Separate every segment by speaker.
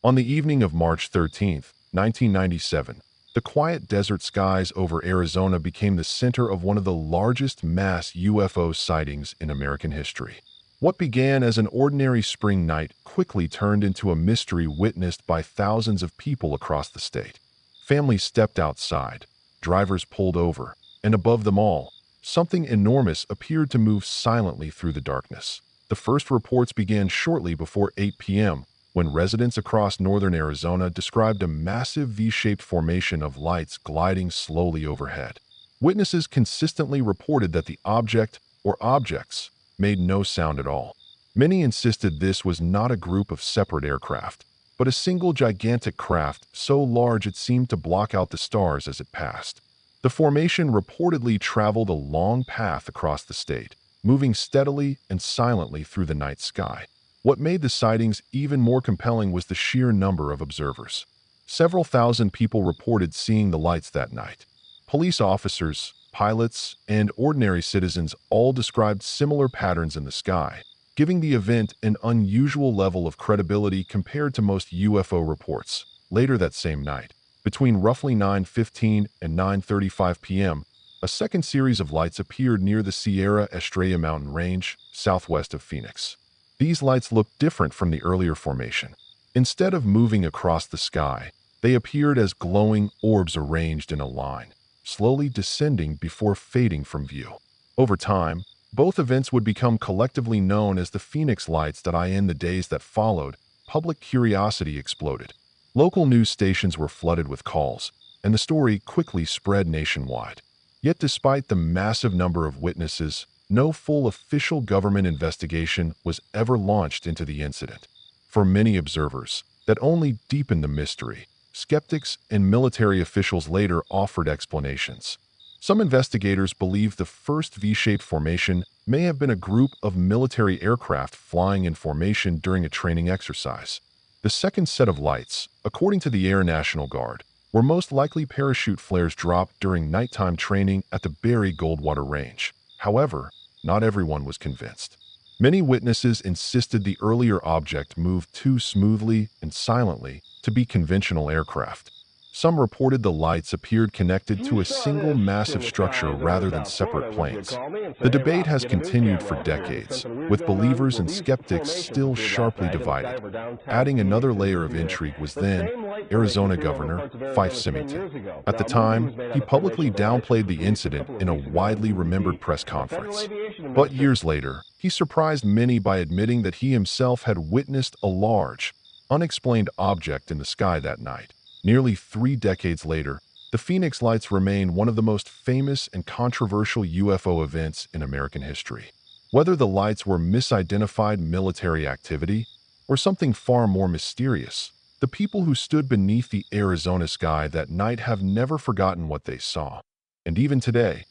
Speaker 1: On the evening of March 13th, 1997, the quiet desert skies over Arizona became the center of one of the largest mass UFO sightings in American history. What began as an ordinary spring night quickly turned into a mystery witnessed by thousands of people across the state. Families stepped outside, drivers pulled over, and above them all, something enormous appeared to move silently through the darkness. The first reports began shortly before 8 p.m., when residents across northern Arizona described a massive V-shaped formation of lights gliding slowly overhead. Witnesses consistently reported that the object, or objects, made no sound at all. Many insisted this was not a group of separate aircraft, but a single gigantic craft so large it seemed to block out the stars as it passed. The formation reportedly traveled a long path across the state, moving steadily and silently through the night sky. What made the sightings even more compelling was the sheer number of observers. Several thousand people reported seeing the lights that night. Police officers, pilots, and ordinary citizens all described similar patterns in the sky, giving the event an unusual level of credibility compared to most UFO reports. Later that same night, between roughly 9:15 and 9:35 p.m., a second series of lights appeared near the Sierra Estrella mountain range, southwest of Phoenix. These lights looked different from the earlier formation. Instead of moving across the sky, they appeared as glowing orbs arranged in a line, slowly descending before fading from view. Over time, both events would become collectively known as the Phoenix Lights. In the days that followed, public curiosity exploded. Local news stations were flooded with calls, and the story quickly spread nationwide. Yet despite the massive number of witnesses, no full official government investigation was ever launched into the incident. For many observers, that only deepened the mystery. Skeptics and military officials later offered explanations. Some investigators believe the first V-shaped formation may have been a group of military aircraft flying in formation during a training exercise. The second set of lights, according to the Air National Guard, were most likely parachute flares dropped during nighttime training at the Barry Goldwater Range. However, not everyone was convinced. Many witnesses insisted the earlier object moved too smoothly and silently to be conventional aircraft. Some reported the lights appeared connected to a single massive structure rather than separate planes. The debate has continued for decades, with believers and skeptics still sharply divided. Adding another layer of intrigue was then Arizona Governor Fife Symington. At the time, he publicly downplayed the incident in a widely remembered press conference. But years later, he surprised many by admitting that he himself had witnessed a large, unexplained object in the sky that night. Nearly 3 decades later, the Phoenix Lights remain one of the most famous and controversial UFO events in American history. Whether the lights were misidentified military activity or something far more mysterious, the people who stood beneath the Arizona sky that night have never forgotten what they saw. And even today,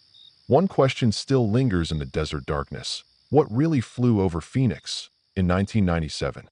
Speaker 1: one question still lingers in the desert darkness: what really flew over Phoenix in 1997?